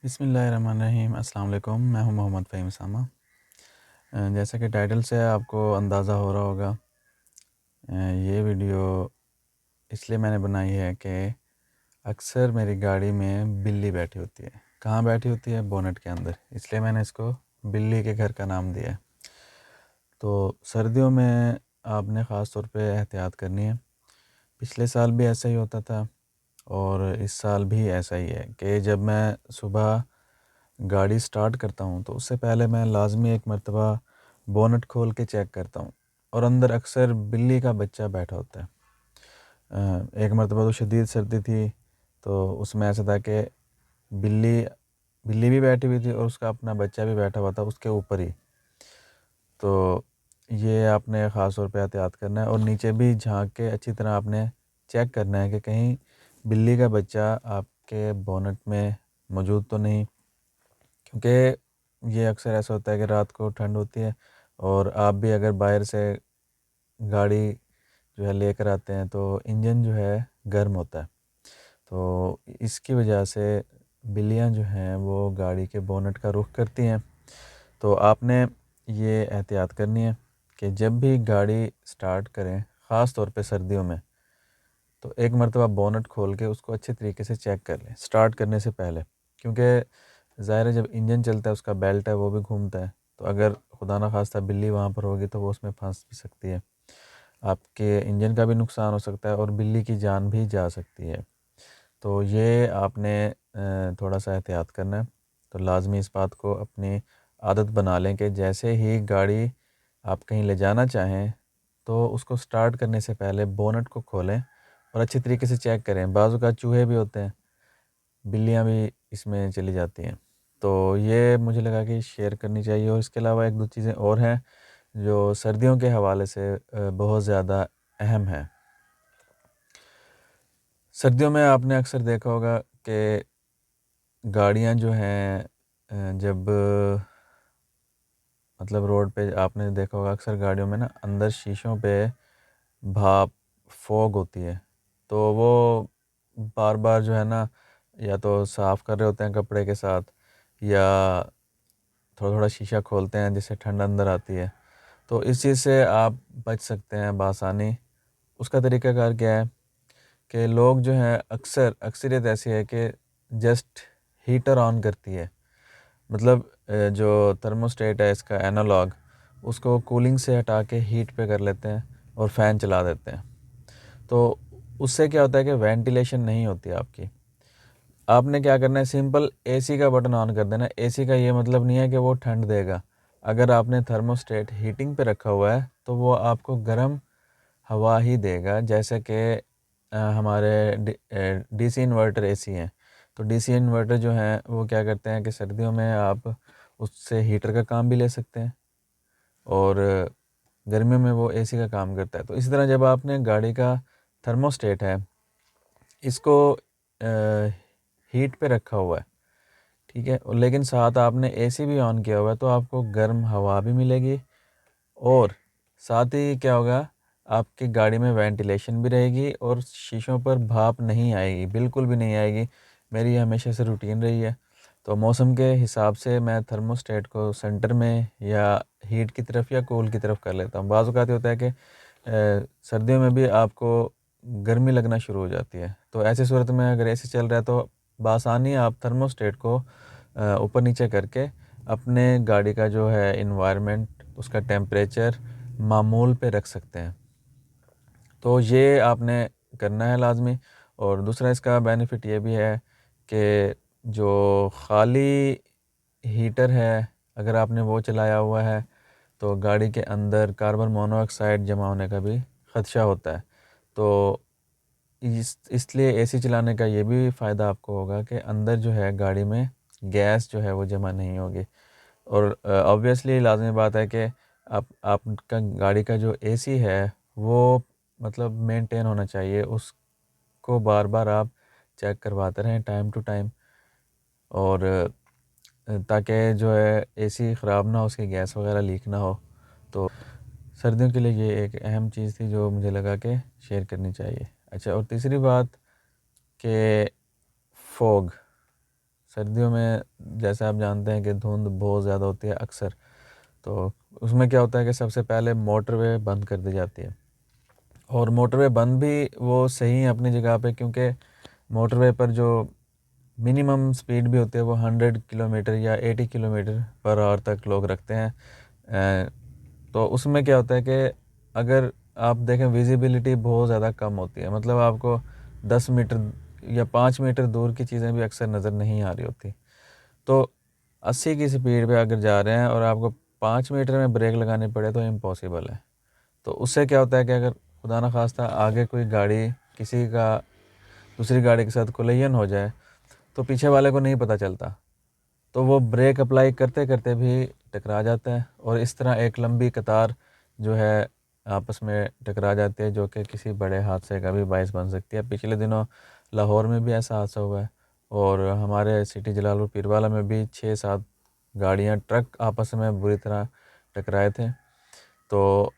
بسم اللہ الرحمن الرحیم۔ السلام علیکم، میں ہوں محمد فہیم اسامہ۔ جیسا کہ ٹائٹل سے آپ کو اندازہ ہو رہا ہوگا، یہ ویڈیو اس لیے میں نے بنائی ہے کہ اکثر میری گاڑی میں بلی بیٹھی ہوتی ہے۔ کہاں بیٹھی ہوتی ہے؟ بونٹ کے اندر، اس لیے میں نے اس کو بلی کے گھر کا نام دیا ہے۔ تو سردیوں میں آپ نے خاص طور پہ احتیاط کرنی ہے۔ پچھلے سال بھی ایسا ہی ہوتا تھا اور اس سال بھی ایسا ہی ہے کہ جب میں صبح گاڑی سٹارٹ کرتا ہوں تو اس سے پہلے میں لازمی ایک مرتبہ بونٹ کھول کے چیک کرتا ہوں، اور اندر اکثر بلی کا بچہ بیٹھا ہوتا ہے۔ ایک مرتبہ تو شدید سردی تھی، تو اس میں ایسا تھا کہ بلی بھی بیٹھی ہوئی تھی اور اس کا اپنا بچہ بھی بیٹھا ہوا تھا اس کے اوپر ہی۔ تو یہ آپ نے خاص طور پہ احتیاط کرنا ہے، اور نیچے بھی جھانک کے اچھی طرح آپ نے چیک کرنا ہے کہ کہیں بلی کا بچہ آپ کے بونٹ میں موجود تو نہیں، کیونکہ یہ اکثر ایسا ہوتا ہے کہ رات کو ٹھنڈ ہوتی ہے اور آپ بھی اگر باہر سے گاڑی جو ہے لے کر آتے ہیں تو انجن جو ہے گرم ہوتا ہے، تو اس کی وجہ سے بلیاں جو ہیں وہ گاڑی کے بونٹ کا رخ کرتی ہیں۔ تو آپ نے یہ احتیاط کرنی ہے کہ جب بھی گاڑی سٹارٹ کریں، خاص طور پہ سردیوں میں، تو ایک مرتبہ بونٹ کھول کے اس کو اچھے طریقے سے چیک کر لیں سٹارٹ کرنے سے پہلے، کیونکہ ظاہر ہے جب انجن چلتا ہے اس کا بیلٹ ہے وہ بھی گھومتا ہے، تو اگر خدا نخواستہ بلی وہاں پر ہوگی تو وہ اس میں پھنس بھی سکتی ہے، آپ کے انجن کا بھی نقصان ہو سکتا ہے اور بلی کی جان بھی جا سکتی ہے۔ تو یہ آپ نے تھوڑا سا احتیاط کرنا ہے۔ تو لازمی اس بات کو اپنی عادت بنا لیں کہ جیسے ہی گاڑی آپ کہیں لے جانا چاہیں تو اس کو سٹارٹ کرنے سے پہلے بونٹ کو کھولیں اور اچھی طریقے سے چیک کریں۔ بعض اوقات چوہے بھی ہوتے ہیں، بلیاں بھی اس میں چلی جاتی ہیں، تو یہ مجھے لگا کہ شیئر کرنی چاہیے۔ اور اس کے علاوہ ایک دو چیزیں اور ہیں جو سردیوں کے حوالے سے بہت زیادہ اہم ہیں۔ سردیوں میں آپ نے اکثر دیکھا ہوگا کہ گاڑیاں جو ہیں جب مطلب روڈ پہ آپ نے دیکھا ہوگا اکثر گاڑیوں میں نا اندر شیشوں پہ بھاپ فوگ ہوتی ہے، تو وہ بار بار جو ہے نا یا تو صاف کر رہے ہوتے ہیں کپڑے کے ساتھ، یا تھوڑا تھوڑا شیشہ کھولتے ہیں جس سے ٹھنڈ اندر آتی ہے، تو اس چیز سے آپ بچ سکتے ہیں بآسانی۔ اس کا طریقہ کار کیا ہے کہ لوگ جو ہیں اکثریت ایسی ہے کہ جسٹ ہیٹر آن کرتی ہے، مطلب جو تھرموسٹیٹ ہے اس کا اینالاگ، اس کو کولنگ سے ہٹا کے ہیٹ پہ کر لیتے ہیں اور فین چلا دیتے ہیں، تو اس سے کیا ہوتا ہے کہ وینٹیلیشن نہیں ہوتی آپ کی۔ آپ نے کیا کرنا ہے، سمپل اے سی کا بٹن آن کر دینا۔ اے سی کا یہ مطلب نہیں ہے کہ وہ ٹھنڈ دے گا، اگر آپ نے تھرموسٹیٹ ہیٹنگ پہ رکھا ہوا ہے تو وہ آپ کو گرم ہوا ہی دے گا، جیسے کہ ہمارے ڈی سی انورٹر اے سی ہیں، تو ڈی سی انورٹر جو ہیں وہ کیا کرتے ہیں کہ سردیوں میں آپ اس سے ہیٹر کا کام بھی لے سکتے ہیں اور گرمیوں میں وہ اے سی کا کام کرتا ہے۔ تو اسی طرح جب آپ نے گاڑی کا تھرموسٹیٹ ہے اس کو ہیٹ پہ رکھا ہوا ہے، ٹھیک ہے، لیکن ساتھ آپ نے اے سی بھی آن کیا ہوا ہے، تو آپ کو گرم ہوا بھی ملے گی اور ساتھ ہی کیا ہوگا، آپ کی گاڑی میں وینٹیلیشن بھی رہے گی اور شیشوں پر بھاپ نہیں آئے گی، بالکل بھی نہیں آئے گی۔ میری یہ ہمیشہ سے روٹین رہی ہے، تو موسم کے حساب سے میں تھرموسٹیٹ کو سینٹر میں یا ہیٹ کی طرف یا کول کی طرف کر لیتا ہوں۔ بعض اوقات ہوتا ہے کہ سردیوں میں بھی آپ کو گرمی لگنا شروع ہو جاتی ہے، تو ایسی صورت میں اگر اے سی چل رہا ہے تو بآسانی آپ تھرموسٹیٹ کو اوپر نیچے کر کے اپنے گاڑی کا جو ہے انوائرمنٹ، اس کا ٹیمپریچر معمول پہ رکھ سکتے ہیں۔ تو یہ آپ نے کرنا ہے لازمی۔ اور دوسرا اس کا بینیفٹ یہ بھی ہے کہ جو خالی ہیٹر ہے اگر آپ نے وہ چلایا ہوا ہے تو گاڑی کے اندر کاربن مونو آکسائڈ جمع ہونے کا بھی خدشہ ہوتا ہے، تو اس لیے اے سی چلانے کا یہ بھی فائدہ آپ کو ہوگا کہ اندر جو ہے گاڑی میں گیس جو ہے وہ جمع نہیں ہوگی۔ اور آبویسلی لازمی بات ہے کہ آپ کا گاڑی کا جو اے سی ہے وہ مطلب مینٹین ہونا چاہیے، اس کو بار بار آپ چیک کرواتے رہیں ٹائم ٹو ٹائم، اور تاکہ جو ہے اے سی خراب نہ ہو، اس کی گیس وغیرہ لیک نہ ہو۔ تو سردیوں کے لیے یہ ایک اہم چیز تھی جو مجھے لگا کہ شیئر کرنی چاہیے۔ اچھا، اور تیسری بات کہ فوگ، سردیوں میں جیسے آپ جانتے ہیں کہ دھند بہت زیادہ ہوتی ہے اکثر، تو اس میں کیا ہوتا ہے کہ سب سے پہلے موٹر وے بند کر دی جاتی ہے، اور موٹر وے بند بھی وہ صحیح ہے اپنی جگہ پہ، کیونکہ موٹر وے پر جو منیمم سپیڈ بھی ہوتی ہے وہ 100 کلومیٹر یا 80 کلومیٹر پر آور تک لوگ رکھتے ہیں۔ تو اس میں کیا ہوتا ہے کہ اگر آپ دیکھیں ویزیبلٹی بہت زیادہ کم ہوتی ہے، مطلب آپ کو 10 میٹر یا 5 میٹر دور کی چیزیں بھی اکثر نظر نہیں آ رہی ہوتی۔ تو 80 کی سپیڈ پہ اگر جا رہے ہیں اور آپ کو 5 میٹر میں بریک لگانی پڑے تو امپاسبل ہے۔ تو اس سے کیا ہوتا ہے کہ اگر خدا نخواستہ آگے کوئی گاڑی کسی کا دوسری گاڑی کے ساتھ کولائژن ہو جائے تو پیچھے والے کو نہیں پتہ چلتا، تو وہ بریک اپلائی کرتے کرتے بھی ٹکرا جاتا ہے، اور اس طرح ایک لمبی قطار جو ہے آپس میں ٹکرا جاتی ہے، جو کہ کسی بڑے حادثے کا بھی باعث بن سکتی ہے۔ پچھلے دنوں لاہور میں بھی ایسا حادثہ ہوا ہے، اور ہمارے سٹی جلال پور پیروالا میں بھی 6-7 گاڑیاں ٹرک آپس میں بری طرح ٹکرائے تھے۔ تو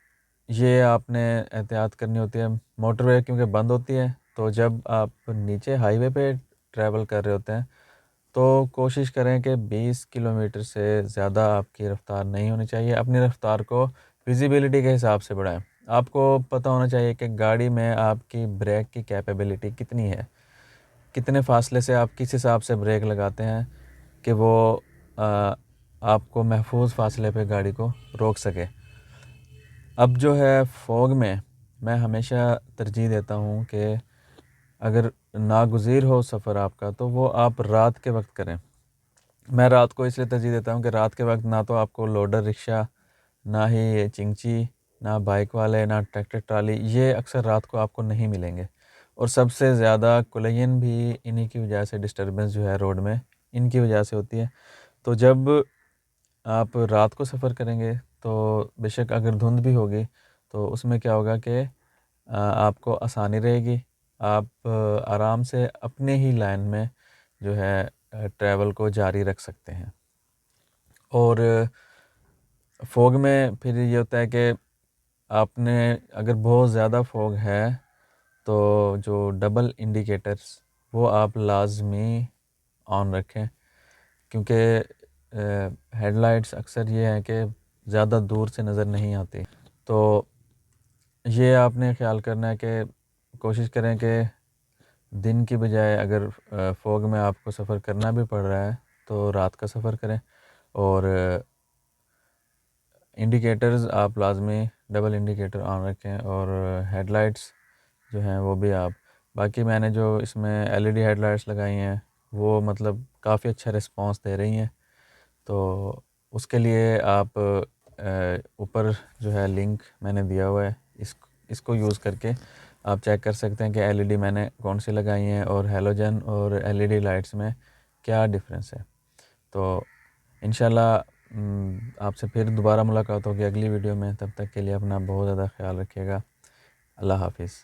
یہ آپ نے احتیاط کرنی ہوتی ہے۔ موٹر وے کیونکہ بند ہوتی ہے، تو جب آپ نیچے ہائی وے پہ ٹریول کر رہے ہوتے ہیں تو کوشش کریں کہ 20 کلومیٹر سے زیادہ آپ کی رفتار نہیں ہونی چاہیے۔ اپنی رفتار کو ویزیبلٹی کے حساب سے بڑھائیں۔ آپ کو پتہ ہونا چاہیے کہ گاڑی میں آپ کی بریک کی کیپیبلٹی کتنی ہے، کتنے فاصلے سے آپ کس حساب سے بریک لگاتے ہیں کہ وہ آپ کو محفوظ فاصلے پہ گاڑی کو روک سکے۔ اب جو ہے فوگ میں ہمیشہ ترجیح دیتا ہوں کہ اگر ناگزیر ہو سفر آپ کا تو وہ آپ رات کے وقت کریں۔ میں رات کو اس لیے ترجیح دیتا ہوں کہ رات کے وقت نہ تو آپ کو لوڈر رکشہ، نہ ہی چنگچی، نہ بائک والے، نہ ٹریکٹر ٹرالی، یہ اکثر رات کو آپ کو نہیں ملیں گے، اور سب سے زیادہ کولائژن بھی انہی کی وجہ سے ڈسٹربنس جو ہے روڈ میں ان کی وجہ سے ہوتی ہے۔ تو جب آپ رات کو سفر کریں گے تو بے شک اگر دھند بھی ہوگی تو اس میں کیا ہوگا کہ آپ کو آسانی رہے گی، آپ آرام سے اپنے ہی لائن میں جو ہے ٹریول کو جاری رکھ سکتے ہیں۔ اور فوگ میں پھر یہ ہوتا ہے کہ آپ نے اگر بہت زیادہ فوگ ہے تو جو ڈبل انڈیکیٹرز وہ آپ لازمی آن رکھیں، کیونکہ ہیڈ لائٹس اکثر یہ ہیں کہ زیادہ دور سے نظر نہیں آتی۔ تو یہ آپ نے خیال کرنا ہے کہ کوشش کریں کہ دن کی بجائے اگر فوگ میں آپ کو سفر کرنا بھی پڑ رہا ہے تو رات کا سفر کریں، اور انڈیکیٹرز آپ لازمی ڈبل انڈیکیٹر آن رکھیں، اور ہیڈ لائٹس جو ہیں وہ بھی آپ، باقی میں نے جو اس میں LED ہیڈ لائٹس لگائی ہیں وہ مطلب کافی اچھا رسپانس دے رہی ہیں۔ تو اس کے لیے آپ اوپر جو ہے لنک میں نے دیا ہوا ہے، اس کو یوز کر کے آپ چیک کر سکتے ہیں کہ LED میں نے کون سی لگائی ہیں اور ہیلوجن اور LED لائٹس میں کیا ڈفرینس ہے۔ تو انشاءاللہ آپ سے پھر دوبارہ ملاقات ہوگی اگلی ویڈیو میں، تب تک کے لیے اپنا بہت زیادہ خیال رکھیے گا۔ اللہ حافظ۔